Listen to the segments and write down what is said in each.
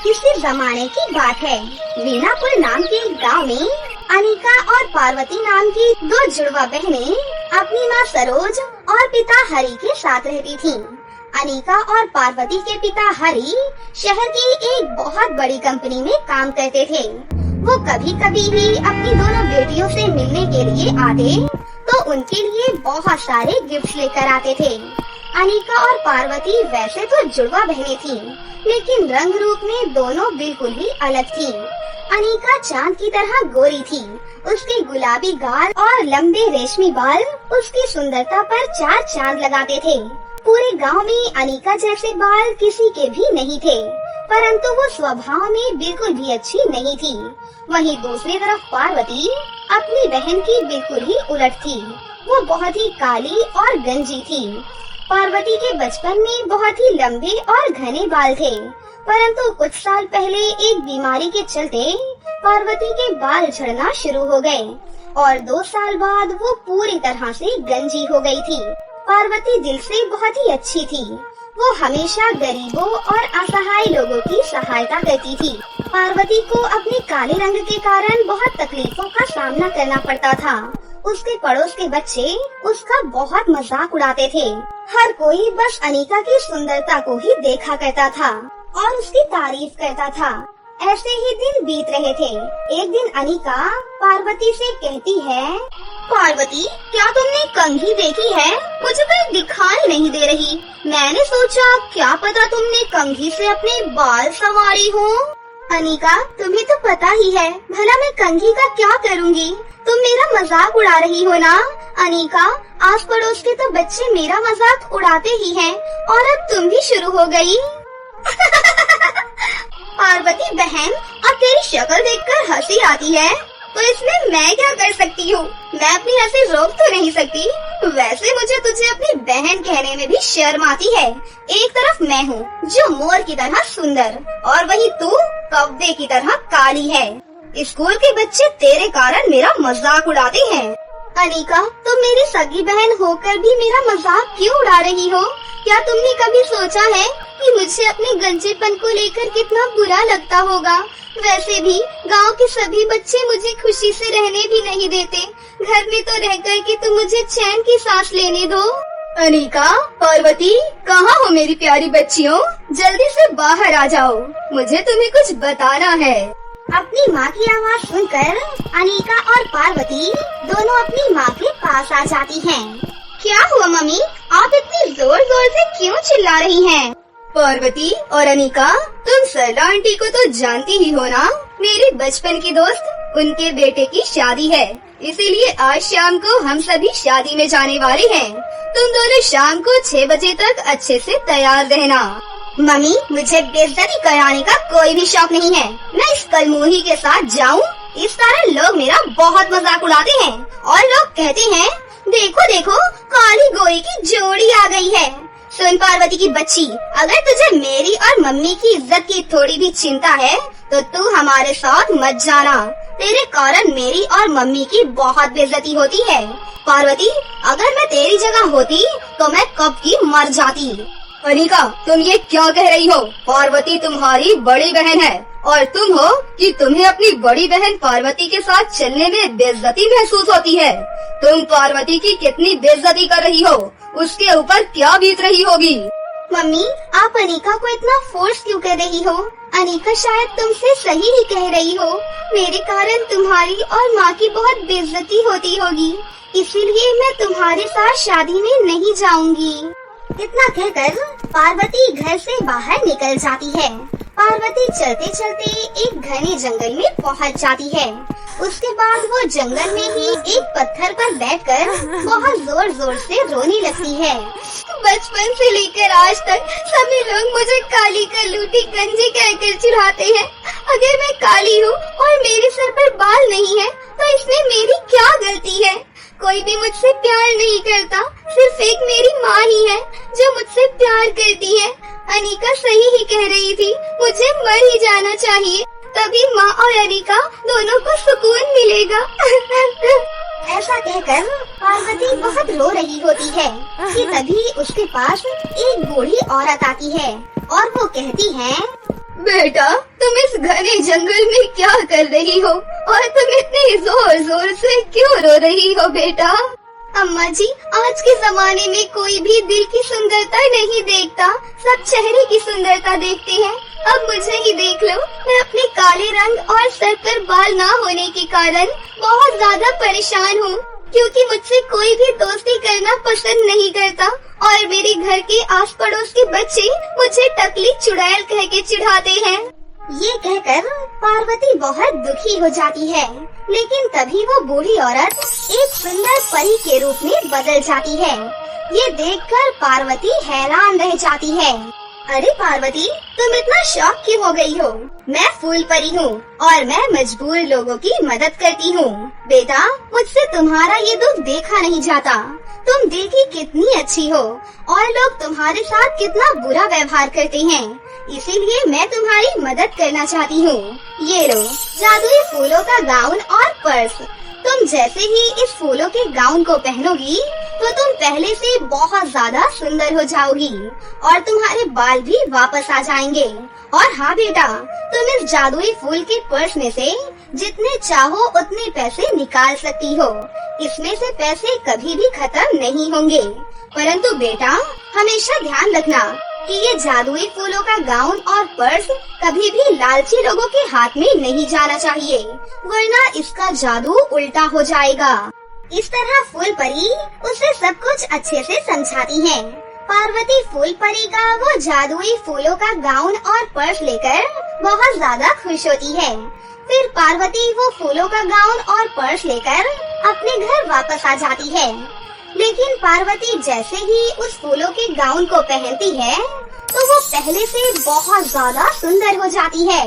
किसी जमाने की बात है। वीणापुर नाम के एक गाँव में अनिका और पार्वती नाम की दो जुड़वा बहनें अपनी माँ सरोज और पिता हरि के साथ रहती थीं। अनिका और पार्वती के पिता हरि शहर की एक बहुत बड़ी कंपनी में काम करते थे। वो कभी कभी भी अपनी दोनों बेटियों से मिलने के लिए आते तो उनके लिए बहुत सारे गिफ्ट लेकर आते थे। अनिका और पार्वती वैसे तो जुड़वा बहनें थीं, लेकिन रंग रूप में दोनों बिल्कुल ही अलग थीं। अनिका चांद की तरह गोरी थी। उसके गुलाबी गाल और लंबे रेशमी बाल उसकी सुंदरता पर चार चांद लगाते थे। पूरे गांव में अनिका जैसे बाल किसी के भी नहीं थे, परंतु वो स्वभाव में बिल्कुल भी अच्छी नहीं थी। वहीं दूसरी तरफ पार्वती अपनी बहन की बिल्कुल ही उलट थी। वो बहुत ही काली और गंजी थी। पार्वती के बचपन में बहुत ही लंबे और घने बाल थे, परंतु कुछ साल पहले एक बीमारी के चलते पार्वती के बाल झड़ना शुरू हो गए और 2 साल बाद वो पूरी तरह से गंजी हो गई थी। पार्वती दिल से बहुत ही अच्छी थी। वो हमेशा गरीबों और असहाय लोगों की सहायता करती थी। पार्वती को अपने काले रंग के कारण बहुत तकलीफों का सामना करना पड़ता था। उसके पड़ोस के बच्चे उसका बहुत मजाक उड़ाते थे। हर कोई बस अनिका की सुंदरता को ही देखा करता था और उसकी तारीफ करता था। ऐसे ही दिन बीत रहे थे। एक दिन अनिका पार्वती से कहती है, पार्वती, क्या तुमने कंघी देखी है? मुझे तो दिखाई नहीं दे रही। मैंने सोचा क्या पता तुमने कंघी से अपने बाल संवारी हो। अनिका, तुम्हें तो पता ही है, भला मैं कंघी का क्या करूँगी? तुम मेरा मजाक उड़ा रही हो ना? अनिका, आस पड़ोस के तो बच्चे मेरा मजाक उड़ाते ही हैं और अब तुम भी शुरू हो गई। पार्वती बहन, अब तेरी शक्ल देखकर हंसी आती है, तो इसमें मैं क्या कर सकती हूँ? मैं अपनी हंसी रोक तो नहीं सकती। वैसे मुझे तुझे अपनी बहन कहने में भी शर्म आती है। एक तरफ मैं हूँ जो मोर की तरह सुंदर और वही तू कौवे की तरह काली है। स्कूल के बच्चे तेरे कारण मेरा मजाक उड़ाते हैं। अनिका, तुम मेरी सगी बहन होकर भी मेरा मजाक क्यों उड़ा रही हो? क्या तुमने कभी सोचा है कि मुझे अपने गंजेपन को लेकर कितना बुरा लगता होगा? वैसे भी गांव के सभी बच्चे मुझे खुशी से रहने भी नहीं देते। घर में तो रहकर के तुम मुझे चैन की सांस लेने दो। अनिका, पार्वती, कहाँ हो मेरी प्यारी बच्चियों? जल्दी से बाहर आ जाओ, मुझे तुम्हें कुछ बताना है। अपनी माँ की आवाज सुनकर अनिका और पार्वती दोनों अपनी माँ के पास आ जाती हैं। क्या हुआ मम्मी, आप इतनी जोर जोर से क्यों चिल्ला रही हैं? पार्वती और अनिका, तुम सरला आंटी को तो जानती ही हो ना, मेरी बचपन की दोस्त। उनके बेटे की शादी है, इसीलिए आज शाम को हम सभी शादी में जाने वाले हैं। तुम दोनों शाम को 6 बजे तक अच्छे से तैयार रहना। मम्मी, मुझे बेइज्जती कराने का कोई भी शौक नहीं है। मैं इस कलमुही के साथ जाऊं, इस कारण लोग मेरा बहुत मजाक उड़ाते हैं और लोग कहते हैं, देखो देखो, काली गोरी की जोड़ी आ गई है। सुन पार्वती की बच्ची, अगर तुझे मेरी और मम्मी की इज्जत की थोड़ी भी चिंता है तो तू हमारे साथ मत जाना। तेरे कारण मेरी और मम्मी की बहुत बेइज्जती होती है। पार्वती, अगर मैं तेरी जगह होती तो मैं कब की मर जाती। अनिका, तुम ये क्या कह रही हो? पार्वती तुम्हारी बड़ी बहन है और तुम हो कि तुम्हें अपनी बड़ी बहन पार्वती के साथ चलने में बेइज्जती महसूस होती है। तुम पार्वती की कितनी बेइज्जती कर रही हो, उसके ऊपर क्या बीत रही होगी? मम्मी, आप अनिका को इतना फोर्स क्यों कर रही हो? अनिका शायद तुमसे सही ही कह रही हो। मेरे कारण तुम्हारी और माँ की बहुत बेइज्जती होती होगी, इसीलिए मैं तुम्हारे साथ शादी में नहीं जाऊंगी। इतना कहकर पार्वती घर से बाहर निकल जाती है। पार्वती चलते चलते एक घने जंगल में पहुंच जाती है। उसके बाद वो जंगल में ही एक पत्थर पर बैठकर बहुत जोर जोर से रोने लगती है। बचपन से लेकर आज तक सभी लोग मुझे काली कलूटी गंजी कहकर चिढ़ाते हैं। अगर मैं काली हूँ और मेरे सर पर बाल नहीं है तो इसमें मेरी क्या गलती है? कोई भी मुझसे प्यार नहीं करता, सिर्फ एक मेरी माँ ही है जो मुझसे प्यार करती है। अनिका सही ही कह रही थी, मुझे मर ही जाना चाहिए, तभी माँ और अनिका दोनों को सुकून मिलेगा। ऐसा कहकर पार्वती बहुत रो रही होती है कि तभी उसके पास एक बूढ़ी औरत आती है और वो कहती है, बेटा, तुम इस घने जंगल में क्या कर रही हो और तुम इतने जोर जोर से क्यों रो रही हो बेटा? अम्मा जी, आज के जमाने में कोई भी दिल की सुंदरता नहीं देखता, सब चेहरे की सुंदरता देखते हैं। अब मुझे ही देख लो, मैं अपने काले रंग और सर पर बाल ना होने के कारण बहुत ज्यादा परेशान हूँ, क्योंकि मुझसे कोई भी दोस्ती करना पसंद नहीं करता और मेरे घर के आस पड़ोस के बच्चे मुझे टकली चुड़ैल कह के चिढ़ाते हैं। ये कहकर पार्वती बहुत दुखी हो जाती है, लेकिन तभी वो बूढ़ी औरत एक सुंदर परी के रूप में बदल जाती है। ये देखकर पार्वती हैरान रह जाती है। अरे पार्वती, तुम इतना शौक क्यों हो गई हो? मैं फूल परी हूँ और मैं मजबूर लोगों की मदद करती हूँ। बेटा, मुझसे तुम्हारा ये दुख देखा नहीं जाता। तुम देखी कितनी अच्छी हो और लोग तुम्हारे साथ कितना बुरा व्यवहार करते हैं, इसीलिए मैं तुम्हारी मदद करना चाहती हूँ। ये लो, जादुई फूलों का गाउन और पर्स। तुम जैसे ही इस फूलों के गाउन को पहनोगी तो तुम पहले से बहुत ज्यादा सुंदर हो जाओगी और तुम्हारे बाल भी वापस आ जाएंगे। और हाँ बेटा, तुम इस जादुई फूल के पर्स में से जितने चाहो उतने पैसे निकाल सकती हो। इसमें से पैसे कभी भी खत्म नहीं होंगे। परंतु बेटा, हमेशा ध्यान रखना कि ये जादुई फूलों का गाउन और पर्स कभी भी लालची लोगों के हाथ में नहीं जाना चाहिए, वरना इसका जादू उल्टा हो जाएगा। इस तरह फूल परी उसे सब कुछ अच्छे से समझाती है। पार्वती फूल परी का वो जादुई फूलों का गाउन और पर्स लेकर बहुत ज्यादा खुश होती है। फिर पार्वती वो फूलों का गाउन और पर्स लेकर अपने घर वापस आ जाती है। लेकिन पार्वती जैसे ही उस फूलों के गाउन को पहनती है तो वो पहले से बहुत ज्यादा सुंदर हो जाती है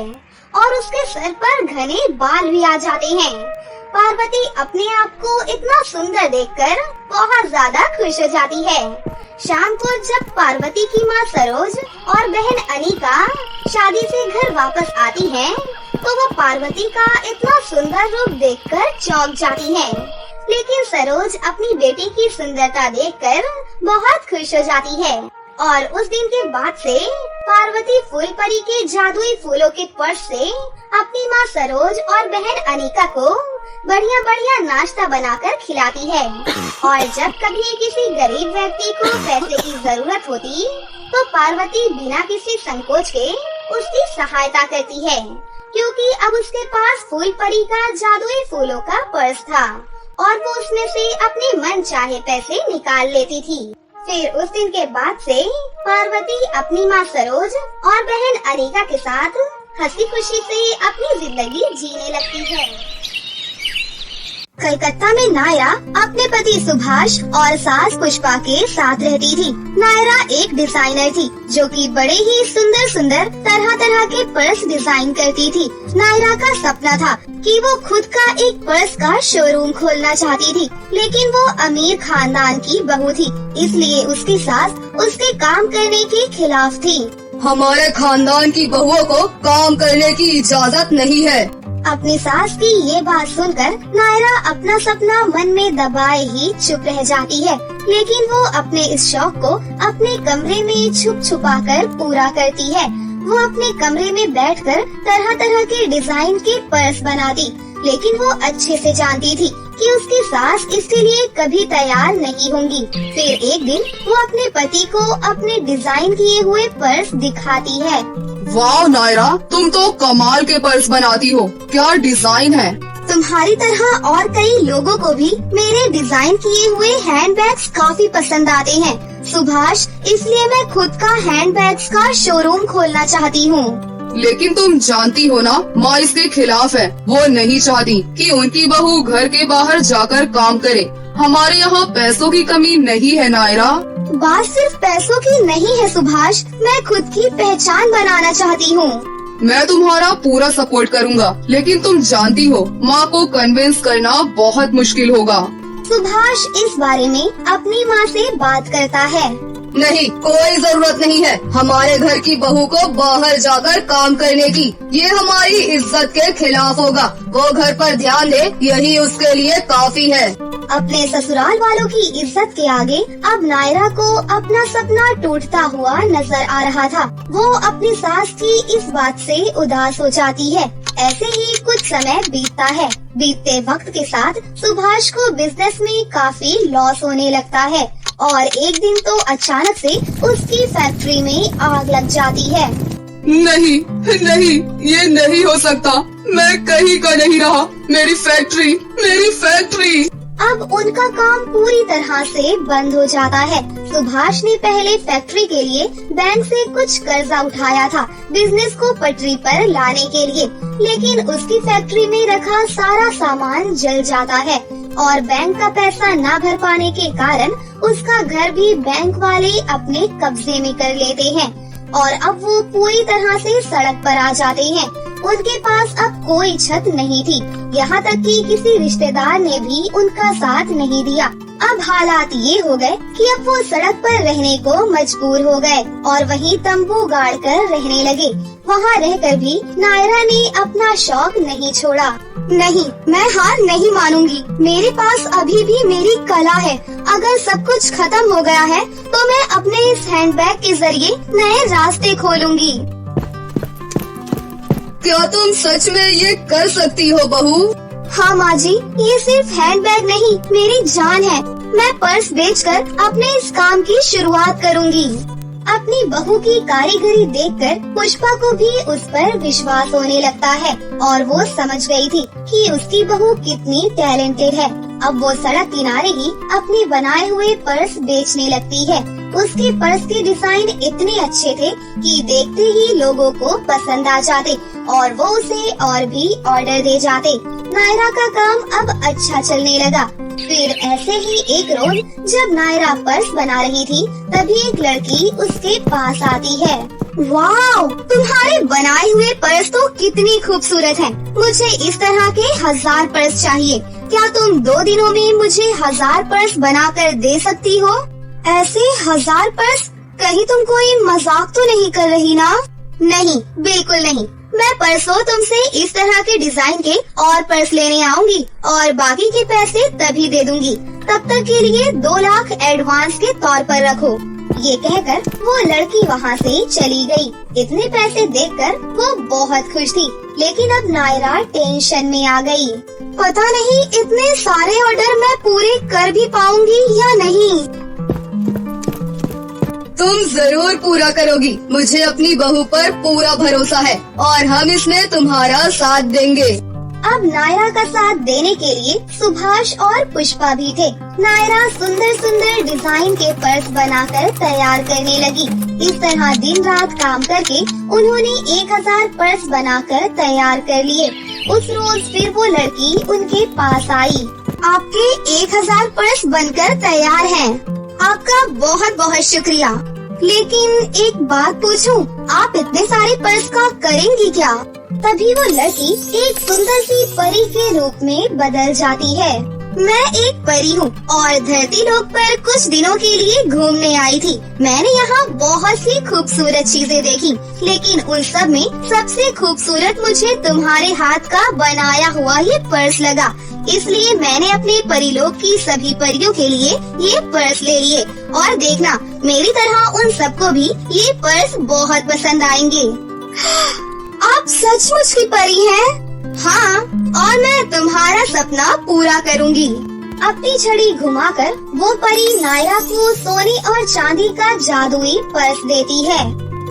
और उसके सर पर घने बाल भी आ जाते हैं। पार्वती अपने आप को इतना सुंदर देखकर बहुत ज्यादा खुश हो जाती है। शाम को जब पार्वती की माँ सरोज और बहन अनिका शादी से घर वापस आती हैं, तो वो पार्वती का इतना सुंदर रूप देखकर चौंक जाती है। लेकिन सरोज अपनी बेटी की सुंदरता देखकर बहुत खुश हो जाती है और उस दिन के बाद से पार्वती फूल परी के जादुई फूलों के पर्स से अपनी माँ सरोज और बहन अनिका को बढ़िया बढ़िया नाश्ता बनाकर खिलाती है। और जब कभी किसी गरीब व्यक्ति को पैसे की जरूरत होती तो पार्वती बिना किसी संकोच के उसकी सहायता करती है, क्योंकि अब उसके पास फूल परी का जादुई फूलों का पर्स था और वो उसमें से अपने मन चाहे पैसे निकाल लेती थी। फिर उस दिन के बाद से पार्वती अपनी माँ सरोज और बहन अनिका के साथ हंसी खुशी से अपनी जिंदगी जीने लगती है। कलकत्ता में नायरा अपने पति सुभाष और सास पुष्पा के साथ रहती थी। नायरा एक डिजाइनर थी जो कि बड़े ही सुंदर सुंदर तरह तरह के पर्स डिजाइन करती थी। नायरा का सपना था कि वो खुद का एक पर्स का शोरूम खोलना चाहती थी, लेकिन वो अमीर खानदान की बहू थी, इसलिए उसकी सास उसके काम करने के खिलाफ थी। हमारे खानदान की बहुओं को काम करने की इजाजत नहीं है। अपनी सास की ये बात सुनकर नायरा अपना सपना मन में दबाए ही चुप रह जाती है, लेकिन वो अपने इस शौक को अपने कमरे में छुप छुपा कर पूरा करती है। वो अपने कमरे में बैठकर तरह तरह के डिजाइन के पर्स बनाती, लेकिन वो अच्छे से जानती थी कि उसकी सास इसके लिए कभी तैयार नहीं होंगी। फिर एक दिन वो अपने पति को अपने डिजाइन किए हुए पर्स दिखाती है। वाह नायरा, तुम तो कमाल के पर्स बनाती हो, क्या डिजाइन है। तुम्हारी तरह और कई लोगों को भी मेरे डिजाइन किए हुए हैंडबैग्स काफी पसंद आते हैं सुभाष, इसलिए मैं खुद का हैंडबैग्स का शोरूम खोलना चाहती हूँ। लेकिन तुम जानती हो ना, माँ इसके खिलाफ है। वो नहीं चाहती कि उनकी बहू घर के बाहर जाकर काम करे। हमारे यहाँ पैसों की कमी नहीं है नायरा। बात सिर्फ पैसों की नहीं है सुभाष, मैं खुद की पहचान बनाना चाहती हूँ। मैं तुम्हारा पूरा सपोर्ट करूँगा, लेकिन तुम जानती हो माँ को कन्विंस करना बहुत मुश्किल होगा। सुभाष इस बारे में अपनी माँ से बात करता है। नहीं, कोई जरूरत नहीं है हमारे घर की बहू को बाहर जाकर काम करने की। ये हमारी इज्जत के खिलाफ होगा। वो घर पर ध्यान दे, यही उसके लिए काफी है। अपने ससुराल वालों की इज्जत के आगे अब नायरा को अपना सपना टूटता हुआ नजर आ रहा था। वो अपनी सास की इस बात से उदास हो जाती है। ऐसे ही कुछ समय बीतता है। बीतते वक्त के साथ सुभाष को बिजनेस में काफी लॉस होने लगता है और एक दिन तो अचानक से उसकी फैक्ट्री में आग लग जाती है। नहीं नहीं, ये नहीं हो सकता। मैं कहीं का नहीं रहा। मेरी फैक्ट्री। अब उनका काम पूरी तरह से बंद हो जाता है। सुभाष ने पहले फैक्ट्री के लिए बैंक से कुछ कर्जा उठाया था बिजनेस को पटरी पर लाने के लिए, लेकिन उसकी फैक्ट्री में रखा सारा सामान जल जाता है और बैंक का पैसा न भर पाने के कारण उसका घर भी बैंक वाले अपने कब्जे में कर लेते हैं और अब वो पूरी तरह से सड़क पर आ जाते हैं। उनके पास अब कोई छत नहीं थी, यहाँ तक कि किसी रिश्तेदार ने भी उनका साथ नहीं दिया। अब हालात ये हो गए कि अब वो सड़क पर रहने को मजबूर हो गए और वहीं तंबू गाड़ कर रहने लगे। वहाँ रहकर भी नायरा ने अपना शौक नहीं छोड़ा। नहीं, मैं हार नहीं मानूंगी। मेरे पास अभी भी मेरी कला है। अगर सब कुछ खत्म हो गया है तो मैं अपने इस हैंडबैग के जरिए नए रास्ते खोलूंगी। क्या तुम सच में ये कर सकती हो बहू? हाँ माँ जी, ये सिर्फ हैंडबैग नहीं, मेरी जान है। मैं पर्स बेचकर अपने इस काम की शुरुआत करूँगी। अपनी बहू की कारीगरी देखकर पुष्पा को भी उस पर विश्वास होने लगता है और वो समझ गई थी कि उसकी बहू कितनी टैलेंटेड है। अब वो सड़क किनारे ही अपने बनाए हुए पर्स बेचने लगती है। उसके पर्स के डिजाइन इतने अच्छे थे कि देखते ही लोगों को पसंद आ जाते और वो उसे और भी ऑर्डर दे जाते। नायरा का काम अब अच्छा चलने लगा। फिर ऐसे ही एक रोज जब नायरा पर्स बना रही थी तभी एक लड़की उसके पास आती है। वाह, तुम्हारे बनाए हुए पर्स तो कितनी खूबसूरत हैं। मुझे इस तरह के 1000 पर्स चाहिए। क्या तुम 2 दिनों में मुझे 1000 पर्स बनाकर दे सकती हो? ऐसे 1000 पर्स? कहीं तुम कोई मजाक तो नहीं कर रही ना? नहीं, बिल्कुल नहीं। मैं परसों तुमसे इस तरह के डिजाइन के और पर्स लेने आऊंगी और बाकी के पैसे तभी दे दूंगी। तब तक के लिए 2 लाख एडवांस के तौर पर रखो। ये कहकर वो लड़की वहाँ से चली गई। इतने पैसे देखकर वो बहुत खुश थी, लेकिन अब नायरा टेंशन में आ गई। पता नहीं इतने सारे ऑर्डर मैं पूरे कर भी पाऊंगी या नहीं। तुम जरूर पूरा करोगी। मुझे अपनी बहू पर पूरा भरोसा है और हम इसमें तुम्हारा साथ देंगे। अब नायरा का साथ देने के लिए सुभाष और पुष्पा भी थे। नायरा सुंदर सुंदर डिजाइन के पर्स बनाकर तैयार करने लगी। इस तरह दिन रात काम करके उन्होंने 1000 पर्स बनाकर तैयार कर लिए। उस रोज फिर वो लड़की उनके पास आई। आपके 1000 पर्स बनकर तैयार हैं। आपका बहुत बहुत शुक्रिया। लेकिन एक बात पूछूं, आप इतने सारे पर्स का करेंगी क्या? तभी वो लड़की एक सुंदर सी परी के रूप में बदल जाती है। मैं एक परी हूँ और धरती लोक पर कुछ दिनों के लिए घूमने आई थी। मैंने यहाँ बहुत सी खूबसूरत चीजें देखी, लेकिन उन सब में सबसे खूबसूरत मुझे तुम्हारे हाथ का बनाया हुआ ये पर्स लगा। इसलिए मैंने अपने परिलोक की सभी परियों के लिए ये पर्स ले लिए और देखना, मेरी तरह उन सबको भी ये पर्स बहुत पसंद आएंगे। आप सचमुच की परी हैं? हाँ, और मैं तुम्हारा सपना पूरा करूँगी। अपनी छड़ी घुमाकर वो परी नायरा को सोने और चांदी का जादुई पर्स देती है।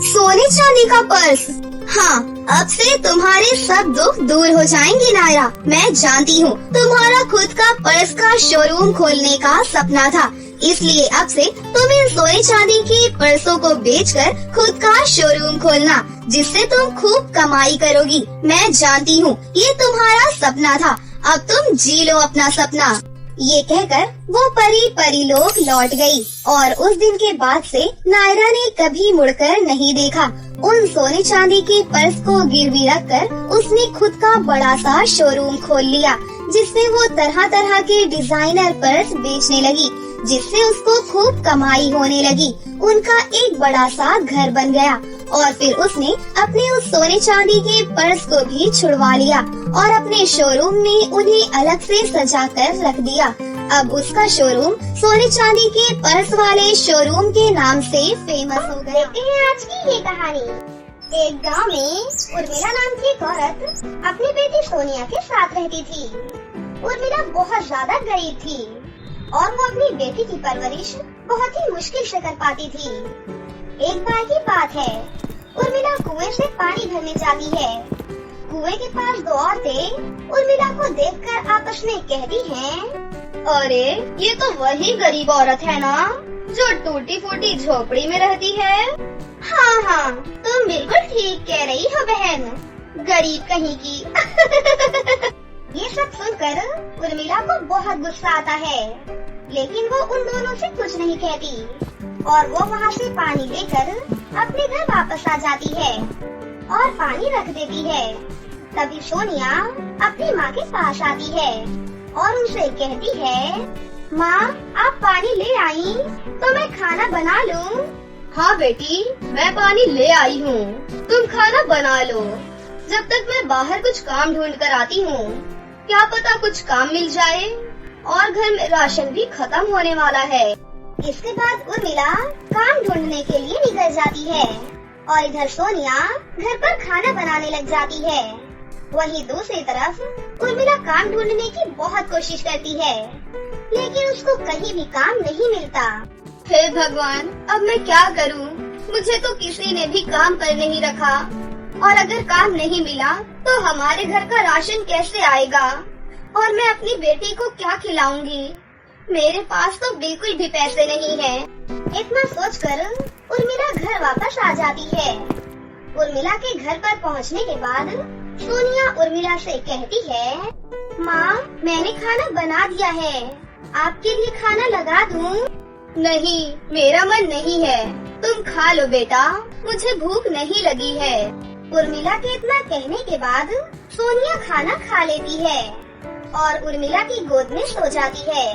सोने चांदी का पर्स? हाँ, अब से तुम्हारे सब दुख दूर हो जाएंगे नायरा। मैं जानती हूँ तुम्हारा खुद का पर्स का शोरूम खोलने का सपना था, इसलिए अब से तुम इन सोने चांदी के पर्सों को बेचकर खुद का शोरूम खोलना, जिससे तुम खूब कमाई करोगी। मैं जानती हूँ ये तुम्हारा सपना था, अब तुम जी लो अपना सपना। ये कहकर वो परी परीलोक लौट गई और उस दिन के बाद से नायरा ने कभी मुड़कर नहीं देखा। उन सोने चांदी के पर्स को गिरवी रखकर उसने खुद का बड़ा सा शोरूम खोल लिया, जिसमें वो तरह तरह के डिजाइनर पर्स बेचने लगी, जिससे उसको खूब कमाई होने लगी। उनका एक बड़ा सा घर बन गया और फिर उसने अपने उस सोने चांदी के पर्स को भी छुड़वा लिया और अपने शोरूम में उन्हें अलग से सजा कर रख दिया। अब उसका शोरूम सोने चांदी के पर्स वाले शोरूम के नाम से फेमस हो गया। देखते हैं आज की ये कहानी। एक गांव में उर्मिला नाम की एक औरत अपनी बेटी सोनिया के साथ रहती थी। उर्मिला बहुत ज्यादा गरीब थी और वो अपनी बेटी की परवरिश बहुत ही मुश्किल से कर पाती थी। एक बार की बात है, उर्मिला कुएं से पानी भरने जाती है। कुएं के पास दो औरतें उर्मिला को देखकर आपस में कहती हैं, अरे ये तो वही गरीब औरत है ना जो टूटी फूटी झोपड़ी में रहती है। हाँ हाँ, तुम बिल्कुल ठीक कह रही हो बहन, गरीब कहीं की। ये सब सुनकर उर्मिला को बहुत गुस्सा आता है, लेकिन वो उन दोनों से कुछ नहीं कहती और वो वहाँ से पानी लेकर अपने घर वापस आ जाती है और पानी रख देती है। तभी सोनिया अपनी माँ के पास आती है और उनसे कहती है, माँ आप पानी ले आई तो मैं खाना बना लूँ। हाँ बेटी, मैं पानी ले आई हूँ, तुम खाना बना लो, जब तक मैं बाहर कुछ काम ढूंढ कर आती हूँ। क्या पता कुछ काम मिल जाए और घर में राशन भी खत्म होने वाला है। इसके बाद उर्मिला काम ढूंढने के लिए निकल जाती है और इधर सोनिया घर पर खाना बनाने लग जाती है। वहीं दूसरी तरफ उर्मिला काम ढूंढने की बहुत कोशिश करती है, लेकिन उसको कहीं भी काम नहीं मिलता। हे भगवान, अब मैं क्या करूं? मुझे तो किसी ने भी काम पर नहीं रखा और अगर काम नहीं मिला तो हमारे घर का राशन कैसे आएगा और मैं अपनी बेटी को क्या खिलाऊंगी? मेरे पास तो बिल्कुल भी पैसे नहीं हैं। इतना सोचकर उर्मिला घर वापस आ जाती है। उर्मिला के घर पर पहुंचने के बाद सोनिया उर्मिला से कहती है, माँ मैंने खाना बना दिया है, आपके लिए खाना लगा दूँ? नहीं, मेरा मन नहीं है, तुम खा लो बेटा, मुझे भूख नहीं लगी है। उर्मिला के इतना कहने के बाद सोनिया खाना खा लेती है और उर्मिला की गोद में सो जाती है।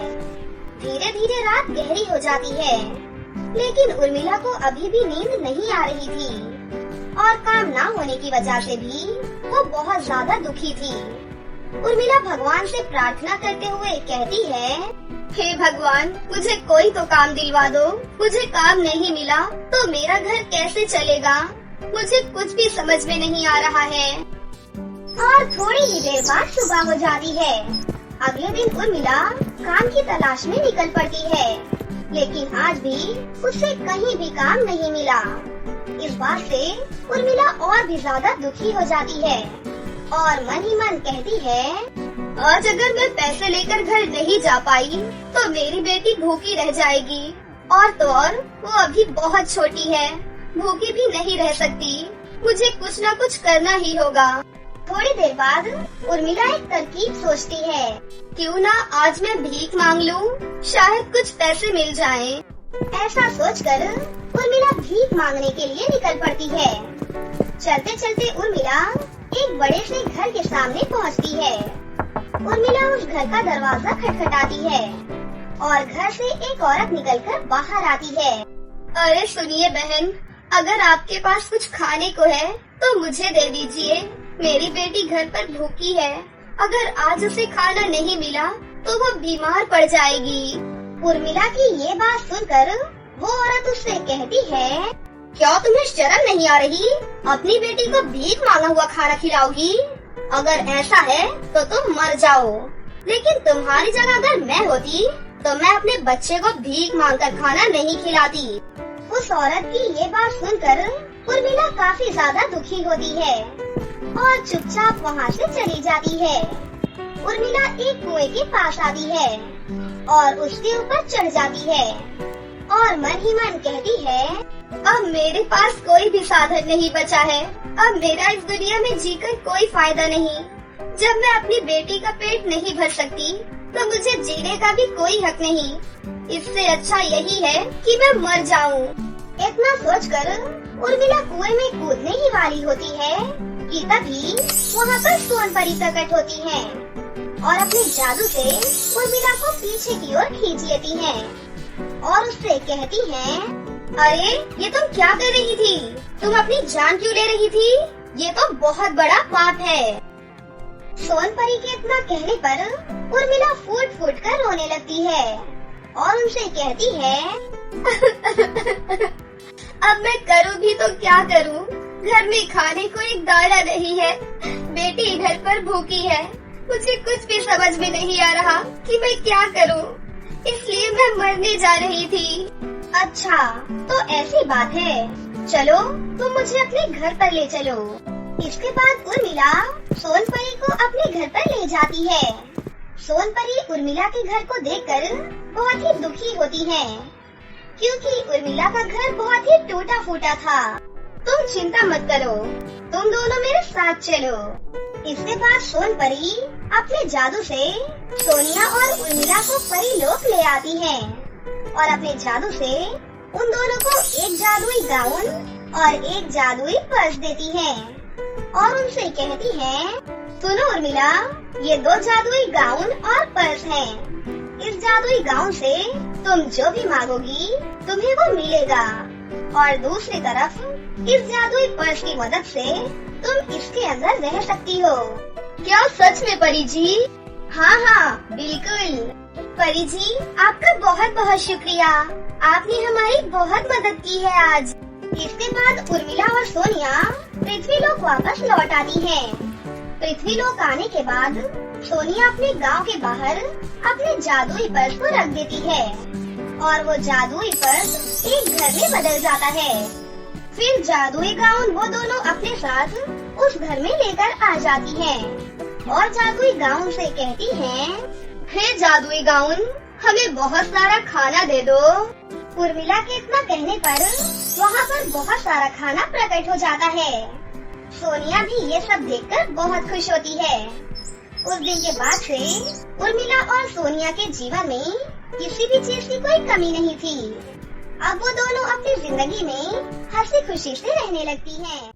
धीरे धीरे रात गहरी हो जाती है, लेकिन उर्मिला को अभी भी नींद नहीं आ रही थी और काम ना होने की वजह से भी वो बहुत ज्यादा दुखी थी। उर्मिला भगवान से प्रार्थना करते हुए कहती है, हे भगवान, मुझे कोई तो काम दिलवा दो, मुझे काम नहीं मिला तो मेरा घर कैसे चलेगा? मुझे कुछ भी समझ में नहीं आ रहा है। और थोड़ी ही देर बाद सुबह हो जाती है। अगले दिन उर्मिला काम की तलाश में निकल पड़ती है, लेकिन आज भी उसे कहीं भी काम नहीं मिला। इस बात से उर्मिला और भी ज्यादा दुखी हो जाती है और मन ही मन कहती है, आज अगर मैं पैसे लेकर घर नहीं जा पाई तो मेरी बेटी भूखी रह जाएगी और तो और वो अभी बहुत छोटी है, भूखी भी नहीं रह सकती। मुझे कुछ न कुछ करना ही होगा। थोड़ी देर बाद उर्मिला एक तरकीब सोचती है, क्यों ना आज मैं भीख मांग लूं, शायद कुछ पैसे मिल जाएं। ऐसा सोचकर उर्मिला भीख मांगने के लिए निकल पड़ती है। चलते चलते उर्मिला एक बड़े से घर के सामने पहुंचती है। उर्मिला उस घर का दरवाजा खटखटाती है और घर से एक औरत निकलकर बाहर आती है। अरे सुनिए बहन, अगर आपके पास कुछ खाने को है तो मुझे दे दीजिए, मेरी बेटी घर पर भूखी है, अगर आज उसे खाना नहीं मिला तो वो बीमार पड़ जाएगी। उर्मिला की ये बात सुनकर वो औरत उससे कहती है, क्या तुम्हें शर्म नहीं आ रही? अपनी बेटी को भीख मांगा हुआ खाना खिलाओगी? अगर ऐसा है तो तुम मर जाओ, लेकिन तुम्हारी जगह अगर मैं होती तो मैं अपने बच्चे को भीख मांगकर खाना नहीं खिलाती। उस औरत की ये बात सुनकर उर्मिला काफी ज्यादा दुखी होती है और चुपचाप वहाँ से चली जाती है। उर्मिला एक कुएं के पास आती है और उसके ऊपर चढ़ जाती है और मन ही मन कहती है, अब मेरे पास कोई भी साधन नहीं बचा है, अब मेरा इस दुनिया में जीकर कोई फायदा नहीं। जब मैं अपनी बेटी का पेट नहीं भर सकती तो मुझे जीने का भी कोई हक नहीं। इससे अच्छा यही है कि मैं मर जाऊं। इतना सोचकर उर्मिला कुएं में कूदने ही वाली होती है कि तभी वहाँ पर सोनपरी प्रकट होती है और अपने जादू से उर्मिला को पीछे की ओर खींच लेती हैं और उससे कहती हैं, अरे ये तुम क्या कर रही थी? तुम अपनी जान क्यों ले रही थी? ये तो बहुत बड़ा पाप है। सोनपरी के इतना कहने पर उर्मिला फूट फूट कर रोने लगती है और उनसे कहती है अब मैं करूँ भी तो क्या करूँ? घर में खाने को एक दाना नहीं है, बेटी घर पर भूखी है, मुझे कुछ भी समझ में नहीं आ रहा कि मैं क्या करूँ, इसलिए मैं मरने जा रही थी। अच्छा, तो ऐसी बात है, चलो तुम मुझे अपने घर पर ले चलो। इसके बाद उर्मिला सोनपरी को अपने घर पर ले जाती है। सोनपरी उर्मिला के घर को देखकर बहुत ही दुखी होती है, क्योंकि उर्मिला का घर बहुत ही टूटा फूटा था। तुम चिंता मत करो, तुम दोनों मेरे साथ चलो। इसके बाद सोनपरी अपने जादू से सोनिया और उर्मिला को परीलोक ले आती है और अपने जादू से उन दोनों को एक जादुई गाउन और एक जादुई पर्स देती है और उनसे कहती है, सुनो उर्मिला, ये 2 जादुई गाउन और पर्स हैं। इस जादुई गाउन से तुम जो भी मांगोगी तुम्हें वो मिलेगा और दूसरी तरफ इस जादुई पर्स की मदद से तुम इसके अंदर रह सकती हो। क्या सच में परी जी? हाँ, बिल्कुल। परी जी, आपका बहुत बहुत शुक्रिया, आपने हमारी बहुत मदद की है आज। इसके बाद उर्मिला और सोनिया पृथ्वीलोक वापस लौट आती है। पृथ्वीलोक आने के बाद सोनिया अपने गांव के बाहर अपने जादुई पर्स को रख देती है और वो जादुई पर्स एक घर में बदल जाता है। फिर जादुई गाउन वो दोनों अपने साथ उस घर में लेकर आ जाती हैं और जादुई गाउन से कहती हैं, हे जादुई गाउन, हमें बहुत सारा खाना दे दो। उर्मिला के इतना कहने पर वहाँ पर बहुत सारा खाना प्रकट हो जाता है। सोनिया भी ये सब देखकर बहुत खुश होती है। उस दिन के बाद से उर्मिला और सोनिया के जीवन में किसी भी चीज की कोई कमी नहीं थी। अब वो दोनों अपनी जिंदगी में हंसी खुशी से रहने लगती हैं।